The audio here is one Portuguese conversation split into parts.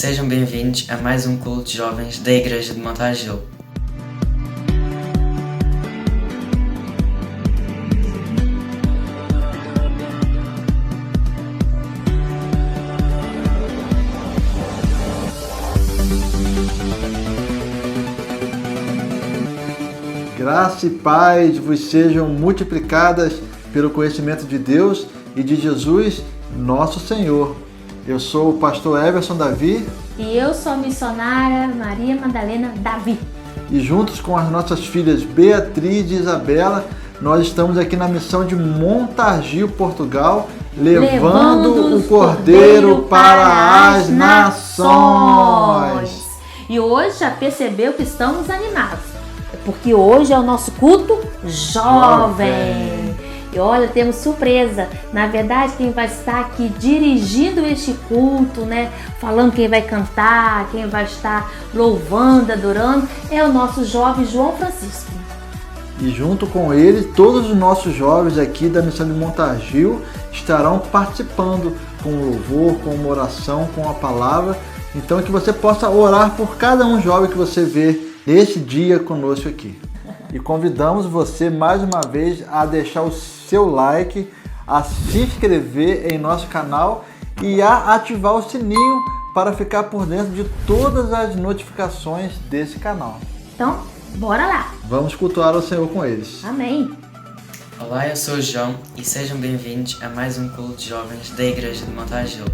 Sejam bem-vindos a mais um culto de jovens da Igreja de Montagil. Graça e paz vos sejam multiplicadas pelo conhecimento de Deus e de Jesus, nosso Senhor. Eu sou o pastor Everson Davi. E eu sou a missionária Maria Madalena Davi. E juntos com as nossas filhas Beatriz e Isabela, nós estamos aqui na missão de Montargil, Portugal, levando o Cordeiro para as nações. E hoje já percebeu que estamos animados, porque hoje é o nosso culto jovem. E olha, temos surpresa. Na verdade, quem vai estar aqui dirigindo este culto, falando quem vai cantar, quem vai estar louvando, adorando, é o nosso jovem João Francisco. E junto com ele, todos os nossos jovens aqui da missão de Montargil estarão participando com louvor, com uma oração, com a palavra. Então que você possa orar por cada um jovem que você vê nesse dia conosco aqui. E convidamos você mais uma vez a deixar o seu like, a se inscrever em nosso canal e a ativar o sininho para ficar por dentro de todas as notificações desse canal. Então, bora lá! Vamos cultuar o Senhor com eles. Amém! Olá, eu sou o João e sejam bem-vindos a mais um culto de jovens da Igreja de Montagil.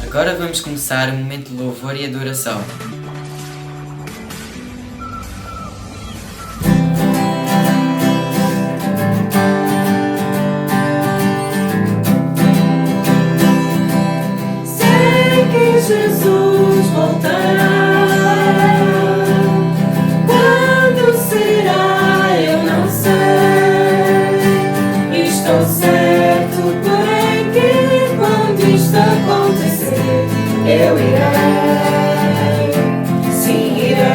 Agora vamos começar o momento de louvor e adoração. Sei que Jesus voltará. Quando será, eu não sei. Estou certo, porém, que quando isto acontecer, eu irei, sim irei.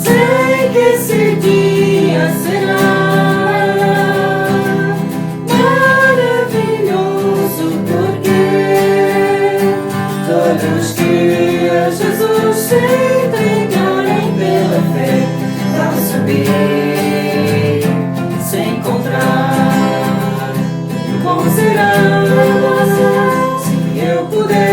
Sei que esse dia será maravilhoso, porque todos os dias Jesus se entregarem pela fé, vão subir, se encontrar, bom será. Se eu puder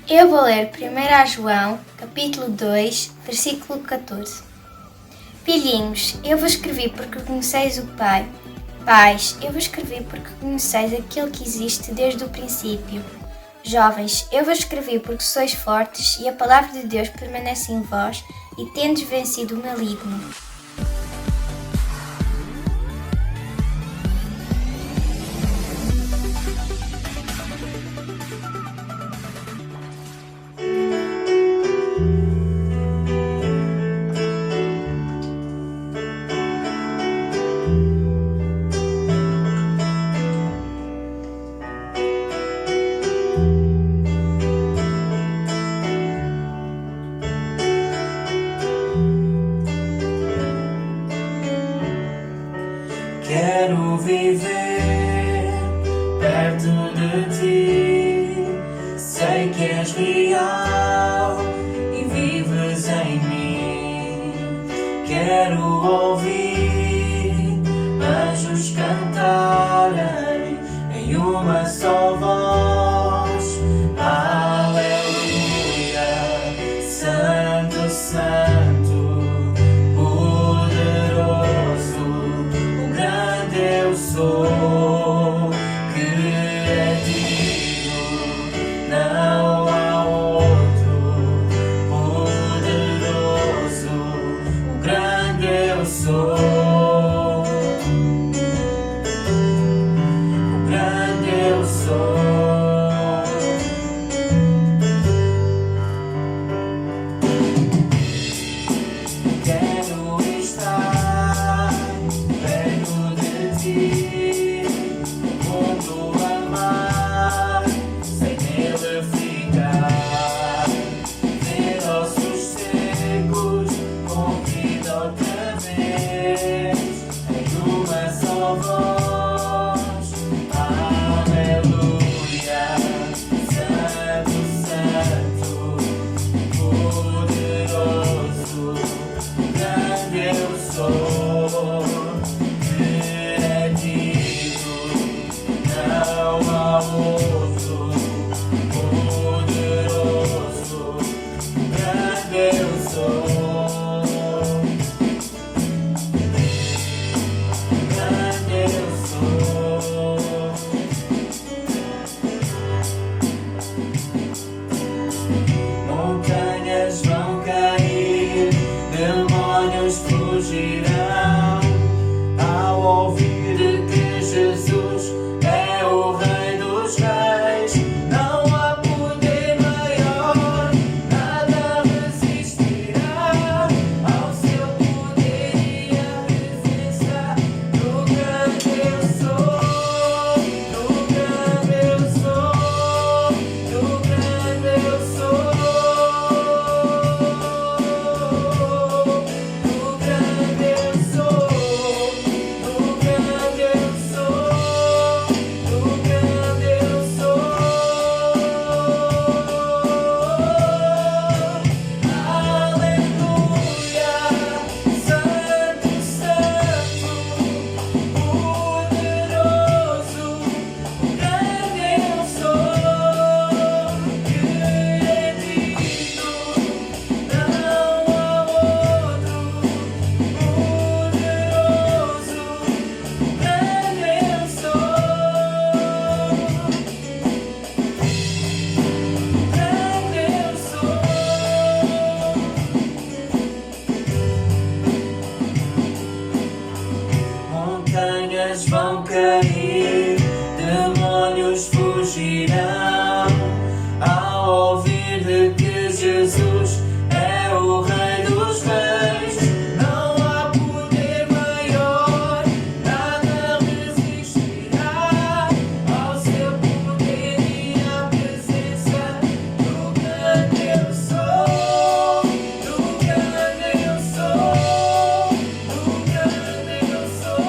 Eu vou ler 1 João, capítulo 2, versículo 14. Filhinhos, eu vos escrevi porque conheceis o Pai. Pais, eu vos escrevi porque conheceis aquele que existe desde o princípio. Jovens, eu vos escrevi porque sois fortes e a palavra de Deus permanece em vós e tendes vencido o maligno. Quero viver perto de ti, sei que és real e vives em mim. Quero ouvir anjos cantarem em uma só voz. Aleluia, Santo, Santo, sou criativo, não há outro poderoso, o grande eu sou, o grande eu sou. Quero estar perto de ti, mundo amar, sem nele ficar, ver ossos secos, com vida outra vez, em uma só voz. Aleluia, Santo, Santo, poderoso, grande eu sou, direitinho, não há outro, poderoso, grande eu sou, grande eu sou. Montanhas vão cair, demônios fugirão ao ouvir que Jesus é o Rei dos Reis. Não há poder maior, nada resistirá ao seu poder e à presença do grande eu sou, do grande eu sou, do grande eu sou. Montanhas vão cair, demônios fugirão ao ouvir de que Jesus é o Rei dos Reis. Não há poder maior, nada resistirá ao seu poder e à presença do grande eu sou, do grande eu sou, do grande eu sou.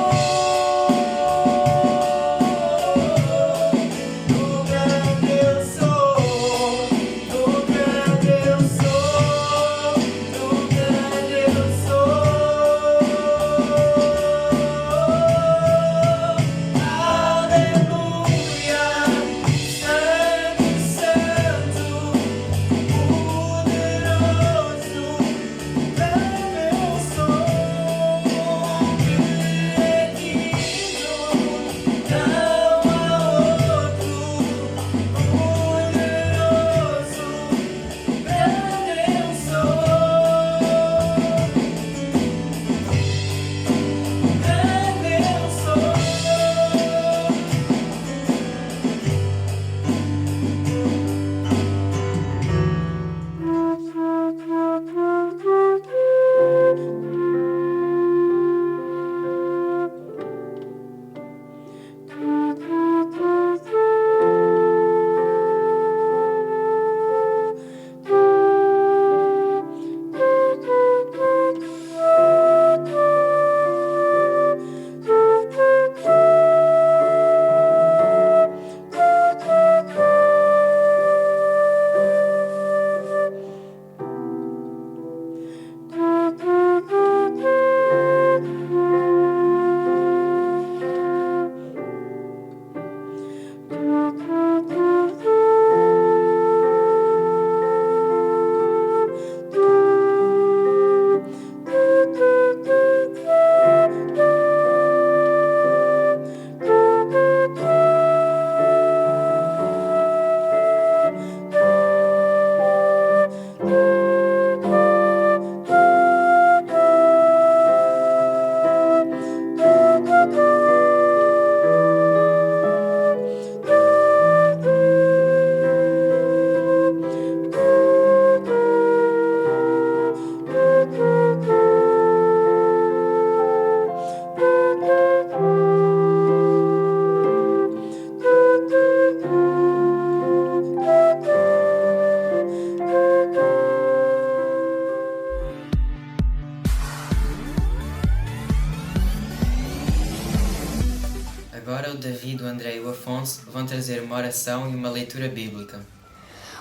Agora o David, o André e o Afonso vão trazer uma oração e uma leitura bíblica.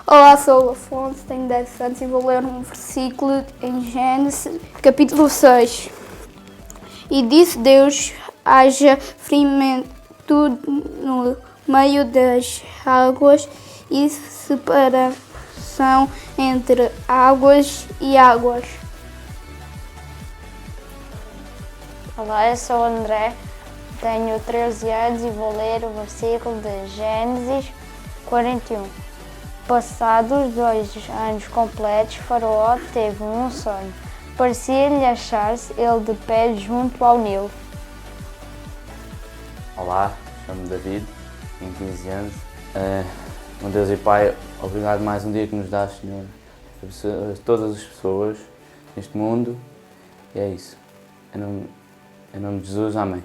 Olá, sou o Afonso, tenho 10 anos e vou ler um versículo em Gênesis, capítulo 6. E disse Deus: haja firmamento no meio das águas e separação entre águas e águas. Olá, eu sou o André, tenho 13 anos e vou ler o versículo de Gênesis 41. Passados 2 anos completos, Faraó teve um sonho. Parecia-lhe achar-se ele de pé junto ao Nilo. Olá, chamo-me David, tenho 15 anos. Meu Deus e Pai, obrigado mais um dia que nos dás, Senhor, a todas as pessoas neste mundo. E é isso. Em nome de Jesus, amém.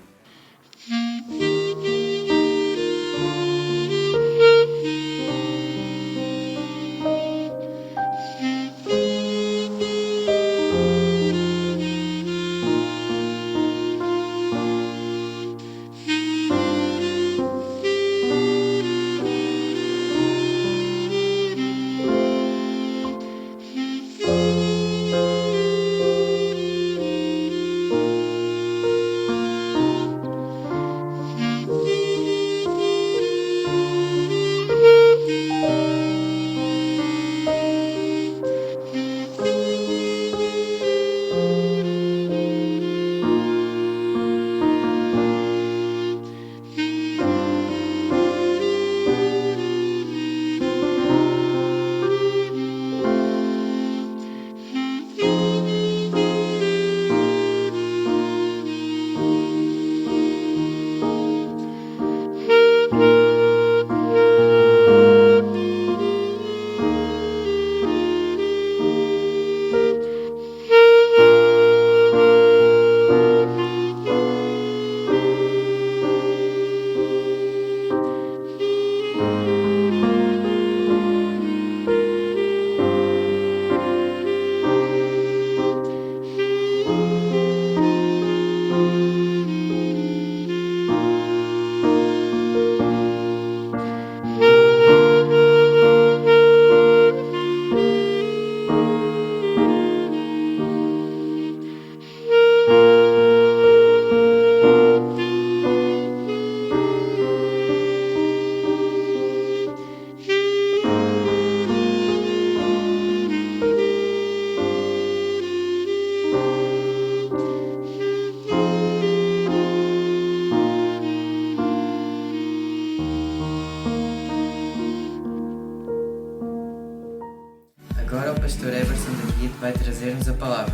Agora o pastor Everson David vai trazer-nos a palavra.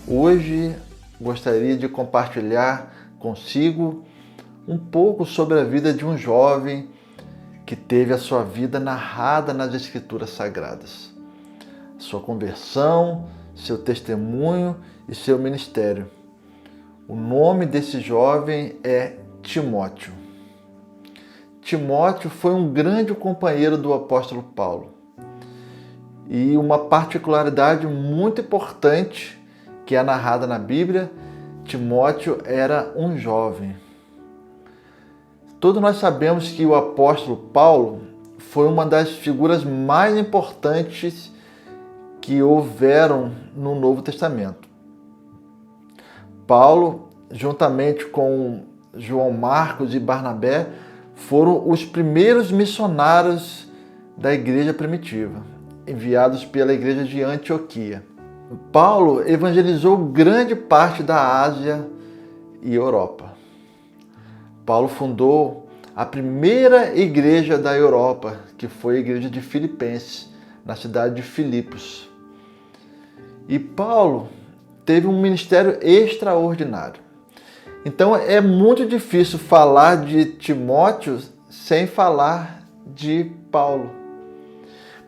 Hoje gostaria de compartilhar consigo um pouco sobre a vida de um jovem que teve a sua vida narrada nas Escrituras Sagradas. Sua conversão, seu testemunho e seu ministério. O nome desse jovem é Timóteo. Timóteo foi um grande companheiro do apóstolo Paulo. E uma particularidade muito importante que é narrada na Bíblia, Timóteo era um jovem. Todos nós sabemos que o apóstolo Paulo foi uma das figuras mais importantes que houveram no Novo Testamento. Paulo, juntamente com João Marcos e Barnabé, foram os primeiros missionários da igreja primitiva, enviados pela igreja de Antioquia. Paulo evangelizou grande parte da Ásia e Europa. Paulo fundou a primeira igreja da Europa, que foi a igreja de Filipenses, na cidade de Filipos. E Paulo teve um ministério extraordinário. Então é muito difícil falar de Timóteo sem falar de Paulo.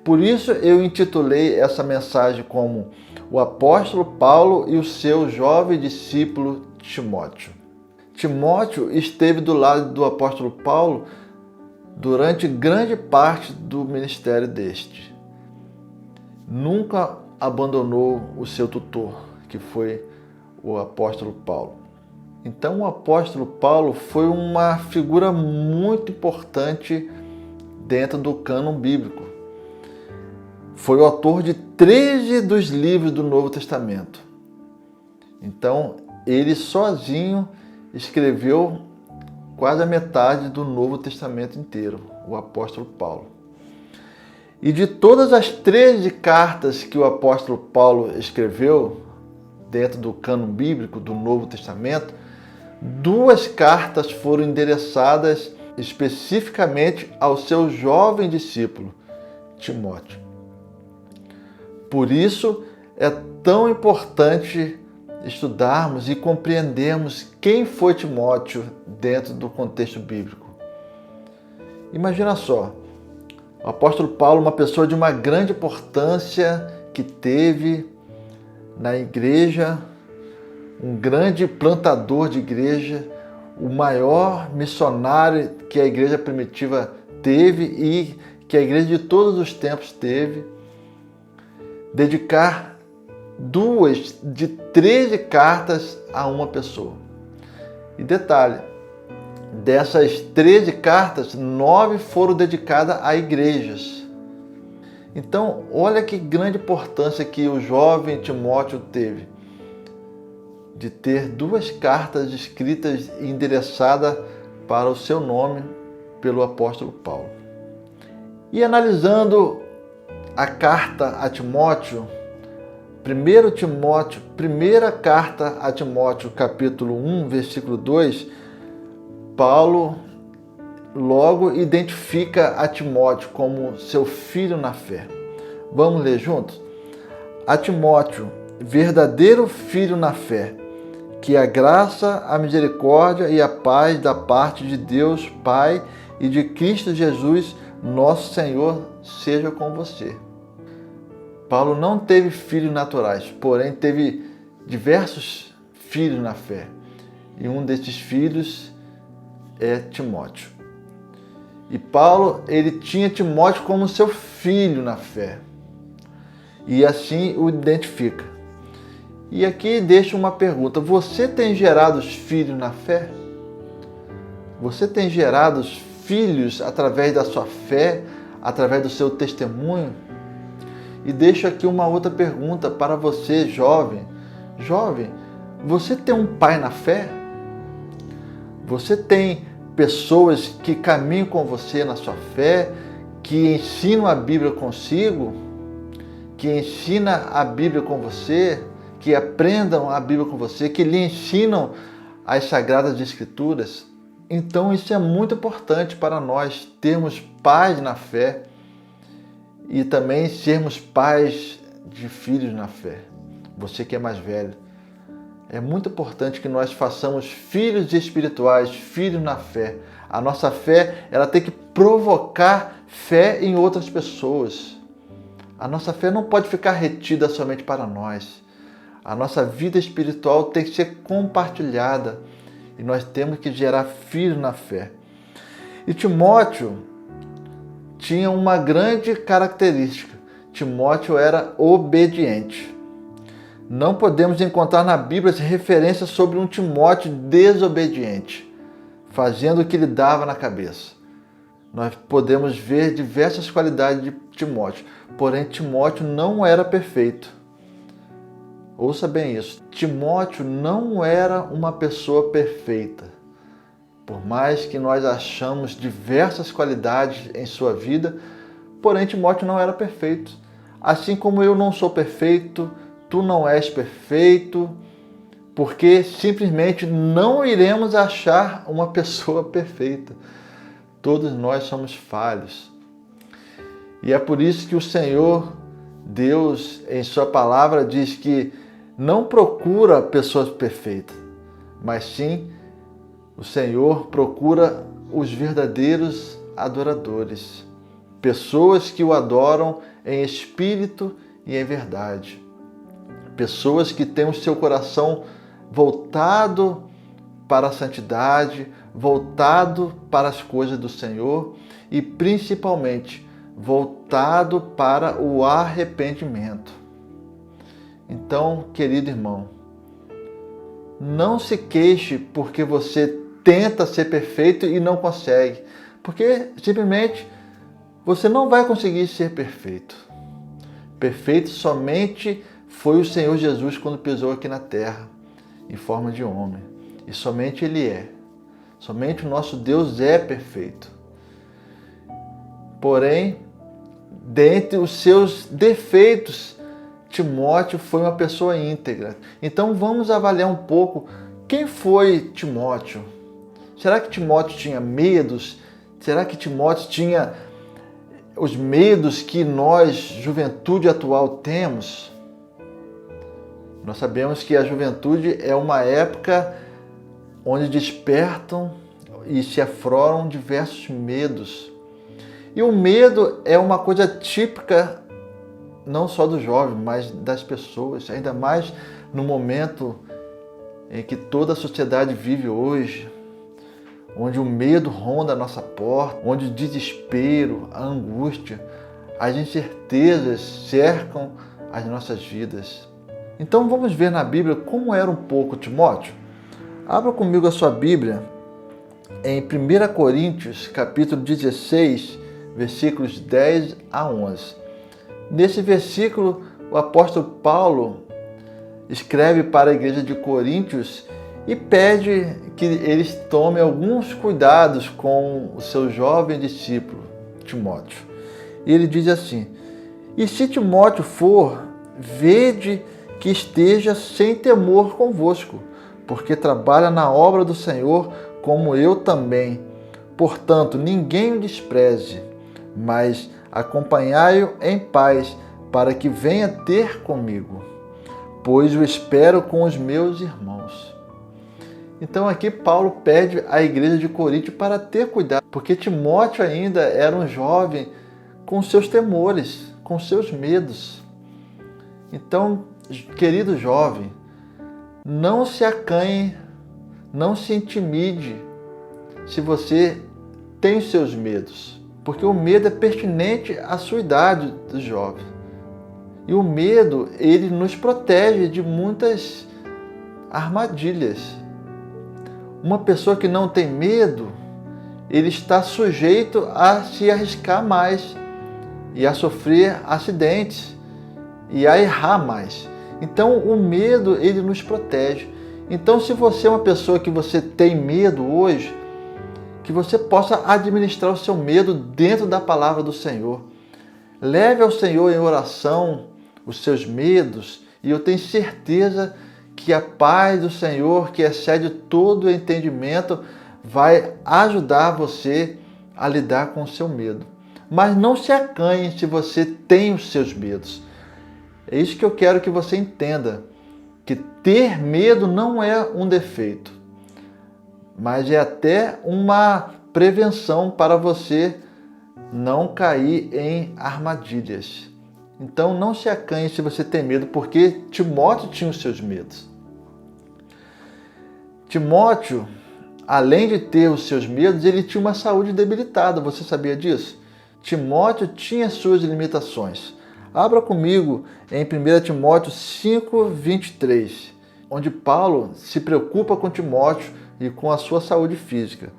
Por isso eu intitulei essa mensagem como o apóstolo Paulo e o seu jovem discípulo Timóteo. Timóteo esteve do lado do apóstolo Paulo durante grande parte do ministério deste. Nunca abandonou o seu tutor, que foi o apóstolo Paulo. Então o apóstolo Paulo foi uma figura muito importante dentro do cânon bíblico. foi o autor de 13 dos livros do Novo Testamento. Então, ele sozinho escreveu quase a metade do Novo Testamento inteiro, o apóstolo Paulo. E de todas as 13 cartas que o apóstolo Paulo escreveu, dentro do cânon bíblico do Novo Testamento, 2 cartas foram endereçadas especificamente ao seu jovem discípulo, Timóteo. Por isso é tão importante estudarmos e compreendermos quem foi Timóteo dentro do contexto bíblico. Imagina só, o apóstolo Paulo, uma pessoa de uma grande importância que teve na igreja, um grande plantador de igreja, o maior missionário que a igreja primitiva teve e que a igreja de todos os tempos teve, dedicar 2 de 13 cartas a uma pessoa. E detalhe, dessas 13 cartas, 9 foram dedicadas a igrejas. Então, olha que grande importância que o jovem Timóteo teve de ter 2 cartas escritas e endereçadas para o seu nome pelo apóstolo Paulo. E analisando a carta a Timóteo, 1 Timóteo, primeira carta a Timóteo, capítulo 1, versículo 2, Paulo logo identifica a Timóteo como seu filho na fé. Vamos ler juntos? A Timóteo, verdadeiro filho na fé, que a graça, a misericórdia e a paz da parte de Deus Pai e de Cristo Jesus, nosso Senhor, seja com você. Paulo não teve filhos naturais, porém teve diversos filhos na fé. E um desses filhos é Timóteo. E Paulo, ele tinha Timóteo como seu filho na fé. E assim o identifica. E aqui deixa uma pergunta: você tem gerado filhos na fé? Você tem gerado filhos através da sua fé, através do seu testemunho? E deixo aqui uma outra pergunta para você, jovem. Jovem, você tem um pai na fé? Você tem pessoas que caminham com você na sua fé, que ensinam a Bíblia consigo, que ensinam a Bíblia com você, que aprendam a Bíblia com você, que lhe ensinam as Sagradas Escrituras? Então isso é muito importante para nós termos pais na fé e também sermos pais de filhos na fé. Você que é mais velho, é muito importante que nós façamos filhos espirituais, filhos na fé. A nossa fé, ela tem que provocar fé em outras pessoas. A nossa fé não pode ficar retida somente para nós. A nossa vida espiritual tem que ser compartilhada e nós temos que gerar filhos na fé. E Timóteo tinha uma grande característica. Timóteo era obediente. Não podemos encontrar na Bíblia referências sobre um Timóteo desobediente, fazendo o que lhe dava na cabeça. Nós podemos ver diversas qualidades de Timóteo, porém Timóteo não era perfeito. Ouça bem isso, Timóteo não era uma pessoa perfeita. Por mais que nós achamos diversas qualidades em sua vida, porém Timóteo não era perfeito. Assim como eu não sou perfeito, tu não és perfeito, porque simplesmente não iremos achar uma pessoa perfeita. Todos nós somos falhos. E é por isso que o Senhor, Deus, em sua palavra, diz que não procura pessoas perfeitas, mas sim o Senhor procura os verdadeiros adoradores, pessoas que o adoram em espírito e em verdade, pessoas que têm o seu coração voltado para a santidade, voltado para as coisas do Senhor e principalmente voltado para o arrependimento. Então, querido irmão, não se queixe porque você tenta ser perfeito e não consegue, porque simplesmente você não vai conseguir ser perfeito. Perfeito somente foi o Senhor Jesus quando pisou aqui na terra, em forma de homem. E somente Ele é. Somente o nosso Deus é perfeito. Porém, dentre os seus defeitos, Timóteo foi uma pessoa íntegra. Então vamos avaliar um pouco quem foi Timóteo. Será que Timóteo tinha medos? Será que Timóteo tinha os medos que nós, juventude atual, temos? Nós sabemos que a juventude é uma época onde despertam e se afloram diversos medos. E o medo é uma coisa típica não só do jovem, mas das pessoas, ainda mais no momento em que toda a sociedade vive hoje, onde o medo ronda a nossa porta, onde o desespero, a angústia, as incertezas cercam as nossas vidas. Então vamos ver na Bíblia como era um pouco Timóteo. Abra comigo a sua Bíblia em 1 Coríntios, capítulo 16, versículos 10 a 11. Nesse versículo, o apóstolo Paulo escreve para a igreja de Coríntios e pede que eles tomem alguns cuidados com o seu jovem discípulo, Timóteo. E ele diz assim: "E se Timóteo for, vede que esteja sem temor convosco, porque trabalha na obra do Senhor, como eu também. Portanto, ninguém o despreze, mas acompanhai-o em paz, para que venha ter comigo, pois o espero com os meus irmãos." Então aqui Paulo pede à igreja de Corinto para ter cuidado, porque Timóteo ainda era um jovem com seus temores, com seus medos. Então, querido jovem, não se acanhe, não se intimide se você tem os seus medos, porque o medo é pertinente à sua idade do jovem. E o medo, ele nos protege de muitas armadilhas. Uma pessoa que não tem medo, ele está sujeito a se arriscar mais e a sofrer acidentes e a errar mais. Então o medo, ele nos protege. Então se você é uma pessoa que você tem medo hoje, que você possa administrar o seu medo dentro da palavra do Senhor. Leve ao Senhor em oração os seus medos e eu tenho certeza que a paz do Senhor, que excede todo o entendimento, vai ajudar você a lidar com o seu medo. Mas não se acanhe se você tem os seus medos. É isso que eu quero que você entenda, que ter medo não é um defeito, mas é até uma prevenção para você não cair em armadilhas. Então não se acanhe se você tem medo, porque Timóteo tinha os seus medos. Timóteo, além de ter os seus medos, ele tinha uma saúde debilitada. Você sabia disso? Timóteo tinha suas limitações. Abra comigo em 1 Timóteo 5:23, onde Paulo se preocupa com Timóteo e com a sua saúde física.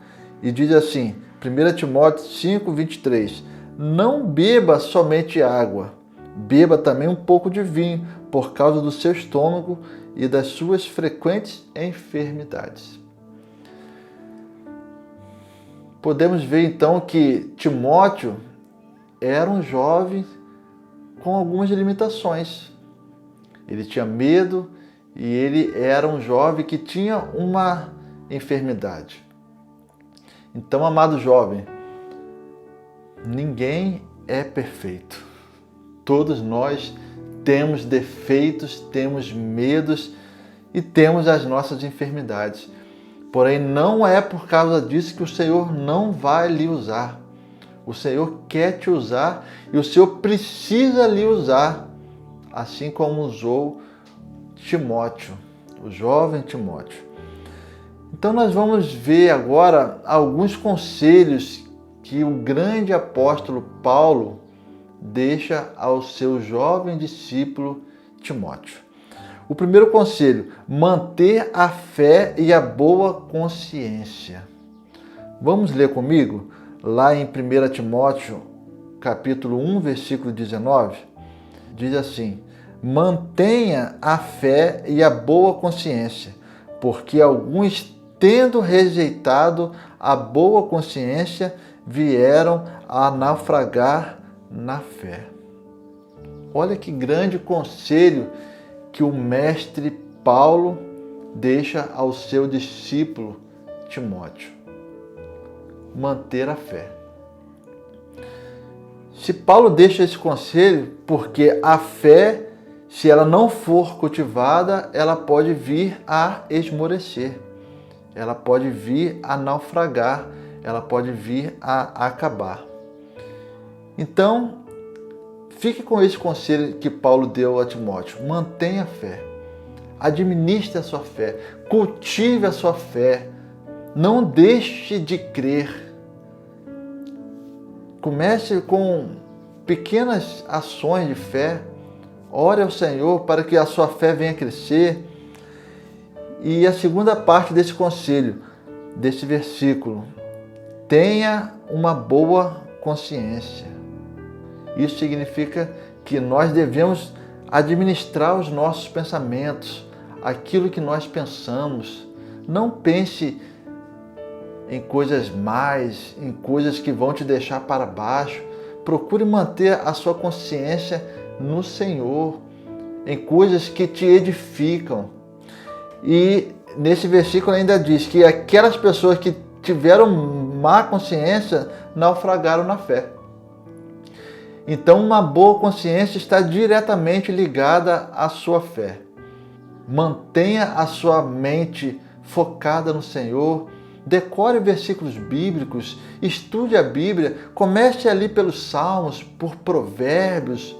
E diz assim, 1 Timóteo 5:23, "Não beba somente água, beba também um pouco de vinho, por causa do seu estômago e das suas frequentes enfermidades." Podemos ver então que Timóteo era um jovem com algumas limitações. Ele tinha medo e ele era um jovem que tinha uma enfermidade. Então, amado jovem, ninguém é perfeito. Todos nós temos defeitos, temos medos e temos as nossas enfermidades. Porém, não é por causa disso que o Senhor não vai lhe usar. O Senhor quer te usar e o Senhor precisa lhe usar, assim como usou Timóteo, o jovem Timóteo. Então nós vamos ver agora alguns conselhos que o grande apóstolo Paulo deixa ao seu jovem discípulo Timóteo. O primeiro conselho, manter a fé e a boa consciência. Vamos ler comigo? Lá em 1 Timóteo, capítulo 1, versículo 19, diz assim: mantenha a fé e a boa consciência, porque alguns, tendo rejeitado a boa consciência, vieram a naufragar na fé. Olha que grande conselho que o mestre Paulo deixa ao seu discípulo Timóteo: manter a fé. Se Paulo deixa esse conselho, porque a fé, se ela não for cultivada, ela pode vir a esmorecer, ela pode vir a naufragar, ela pode vir a acabar. Então, fique com esse conselho que Paulo deu a Timóteo: mantenha a fé, administre a sua fé, cultive a sua fé, não deixe de crer. Comece com pequenas ações de fé, ore ao Senhor para que a sua fé venha crescer. E a segunda parte desse conselho, desse versículo: tenha uma boa consciência. Isso significa que nós devemos administrar os nossos pensamentos, aquilo que nós pensamos. Não pense em coisas más, em coisas que vão te deixar para baixo. Procure manter a sua consciência no Senhor, em coisas que te edificam. E nesse versículo ainda diz que aquelas pessoas que tiveram má consciência naufragaram na fé. Então, uma boa consciência está diretamente ligada à sua fé. Mantenha a sua mente focada no Senhor. Decore versículos bíblicos, estude a Bíblia, comece ali pelos Salmos, por Provérbios.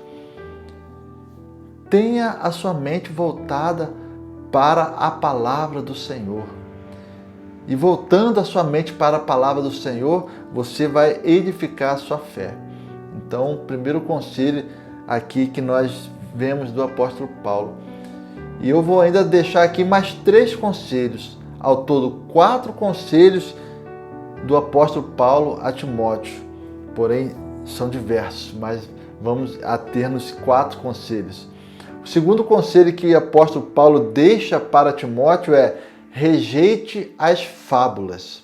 Tenha a sua mente voltada para a palavra do Senhor. E voltando a sua mente para a palavra do Senhor, você vai edificar a sua fé. Então, o primeiro conselho aqui que nós vemos do apóstolo Paulo. E eu vou ainda deixar aqui mais 3 conselhos. Ao todo, 4 conselhos do apóstolo Paulo a Timóteo. Porém, são diversos, mas vamos ater-nos 4 conselhos. O segundo conselho que o apóstolo Paulo deixa para Timóteo é: rejeite as fábulas.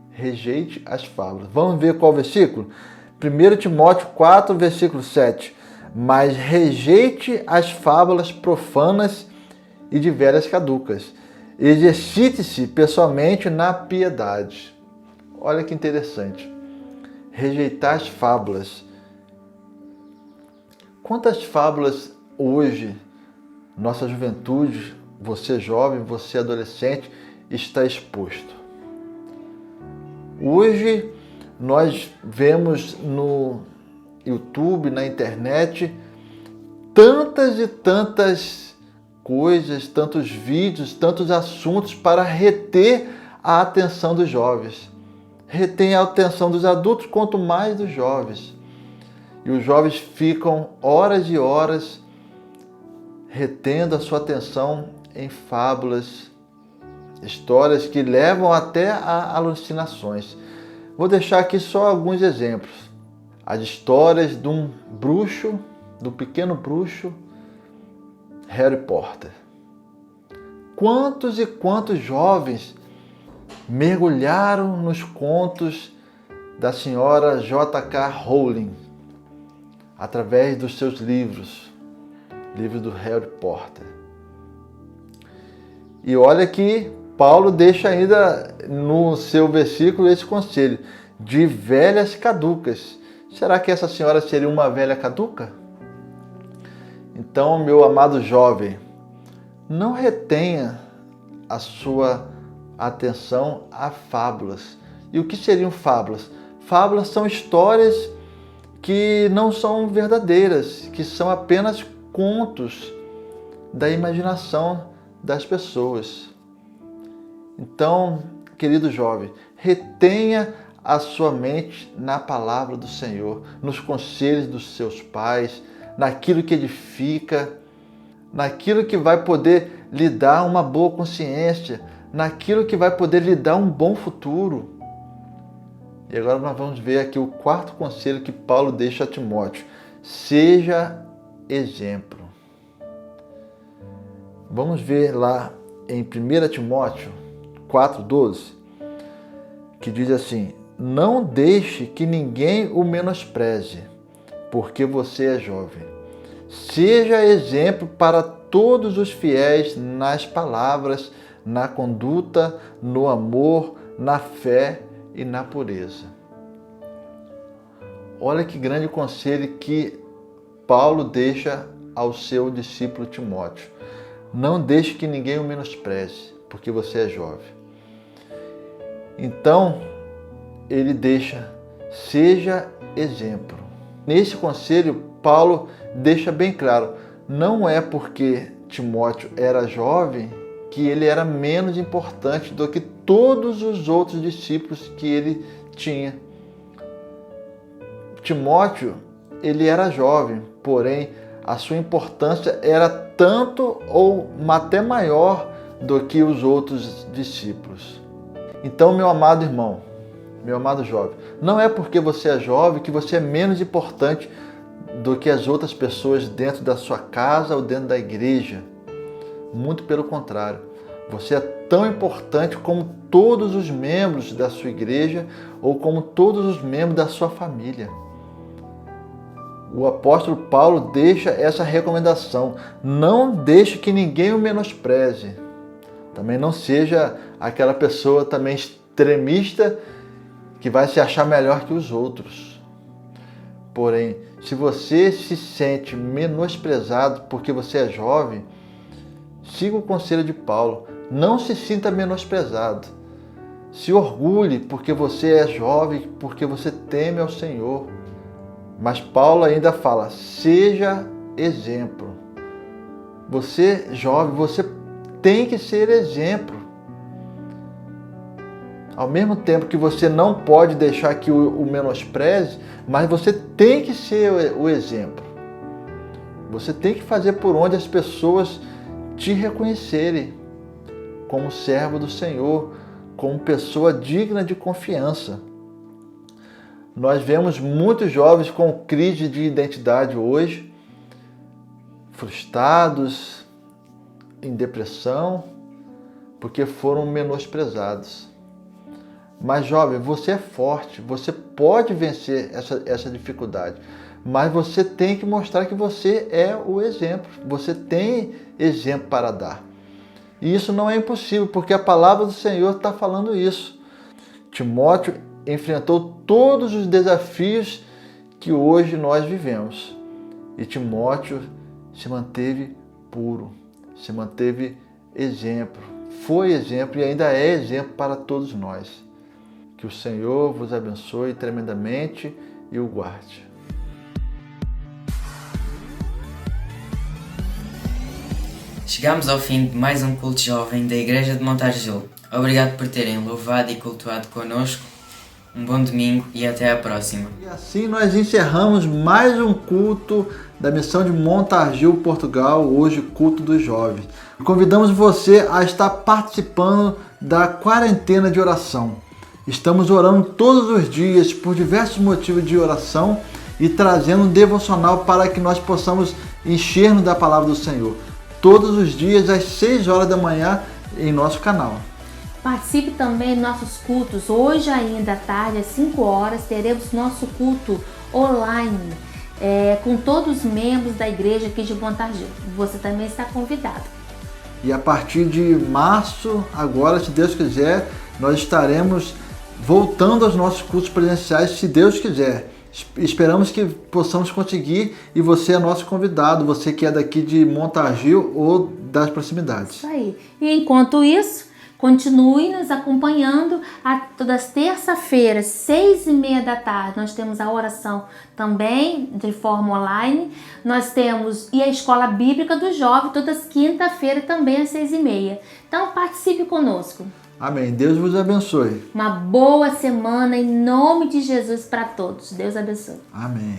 Rejeite as fábulas. Vamos ver qual versículo? 1 Timóteo 4, versículo 7. Mas rejeite as fábulas profanas e de velhas caducas. Exercite-se pessoalmente na piedade. Olha que interessante. Rejeitar as fábulas. Quantas fábulas hoje, nossa juventude, você jovem, você adolescente, está exposto? Hoje nós vemos no YouTube, na internet, tantas e tantas coisas, tantos vídeos, tantos assuntos para reter a atenção dos jovens. Retém a atenção dos adultos, quanto mais dos jovens. E os jovens ficam horas e horas retendo a sua atenção em fábulas, histórias que levam até a alucinações. Vou deixar aqui só alguns exemplos. As histórias de um bruxo, do pequeno bruxo, Harry Potter. Quantos e quantos jovens mergulharam nos contos da senhora J.K. Rowling através dos seus livros do Harry Potter. E olha que Paulo deixa ainda no seu versículo esse conselho: de velhas caducas. Será que essa senhora seria uma velha caduca? Então, meu amado jovem, não retenha a sua atenção a fábulas. E o que seriam fábulas? Fábulas são histórias que não são verdadeiras, que são apenas contos da imaginação das pessoas. Então, querido jovem, retenha a sua mente na palavra do Senhor, nos conselhos dos seus pais, naquilo que edifica, naquilo que vai poder lhe dar uma boa consciência, naquilo que vai poder lhe dar um bom futuro. E agora nós vamos ver aqui o 4º conselho que Paulo deixa a Timóteo: seja exemplo. Vamos ver lá em 1 Timóteo 4,12, que diz assim: não deixe que ninguém o menospreze, porque você é jovem. Seja exemplo para todos os fiéis nas palavras, na conduta, no amor, na fé e na pureza. Olha que grande conselho que Paulo deixa ao seu discípulo Timóteo. Não deixe que ninguém o menospreze, porque você é jovem. Então, ele deixa, seja exemplo. Nesse conselho, Paulo deixa bem claro, não é porque Timóteo era jovem que ele era menos importante do que todos os outros discípulos que ele tinha. Timóteo, ele era jovem, porém a sua importância era tanto ou até maior do que os outros discípulos. Então, meu amado irmão, meu amado jovem, não é porque você é jovem que você é menos importante do que as outras pessoas dentro da sua casa ou dentro da igreja. Muito pelo contrário, você é tão importante como todos os membros da sua igreja ou como todos os membros da sua família. O apóstolo Paulo deixa essa recomendação: não deixe que ninguém o menospreze. Também não seja aquela pessoa também extremista que vai se achar melhor que os outros. Porém, se você se sente menosprezado porque você é jovem, siga o conselho de Paulo. Não se sinta menosprezado. Se orgulhe porque você é jovem, porque você teme ao Senhor. Mas Paulo ainda fala, seja exemplo. Você, jovem, você tem que ser exemplo. Ao mesmo tempo que você não pode deixar que o menospreze, mas você tem que ser o exemplo. Você tem que fazer por onde as pessoas te reconhecerem como servo do Senhor, como pessoa digna de confiança. Nós vemos muitos jovens com crise de identidade hoje, frustrados, em depressão, porque foram menosprezados. Mas jovem, você é forte, você pode vencer essa dificuldade, mas você tem que mostrar que você é o exemplo, você tem exemplo para dar. E isso não é impossível, porque a palavra do Senhor está falando isso. Timóteo enfrentou todos os desafios que hoje nós vivemos. E Timóteo se manteve puro, se manteve exemplo, foi exemplo e ainda é exemplo para todos nós. Que o Senhor vos abençoe tremendamente e o guarde. Chegamos ao fim de mais um culto jovem da Igreja de Montargil. Obrigado por terem louvado e cultuado connosco. Um bom domingo e até à próxima. E assim nós encerramos mais um culto da missão de Montargil, Portugal, hoje culto dos jovens. Convidamos você a estar participando da quarentena de oração. Estamos orando todos os dias por diversos motivos de oração e trazendo um devocional para que nós possamos encher-nos da palavra do Senhor. Todos os dias às 6 horas da manhã em nosso canal. Participe também dos nossos cultos. Hoje ainda à tarde, às 5 horas, teremos nosso culto online com todos os membros da igreja aqui de Montargil. Você também está convidado. E a partir de março, agora, se Deus quiser, nós estaremos voltando aos nossos cultos presenciais, se Deus quiser. Esperamos que possamos conseguir e você é nosso convidado, você que é daqui de Montargil ou das proximidades. Isso aí. E enquanto isso, continue nos acompanhando todas as terça-feiras, 6h30 da tarde. Nós temos a oração também de forma online. Nós temos a Escola Bíblica do Jovem, todas quinta-feira também às 6h30. Então participe conosco. Amém. Deus vos abençoe. Uma boa semana em nome de Jesus para todos. Deus abençoe. Amém.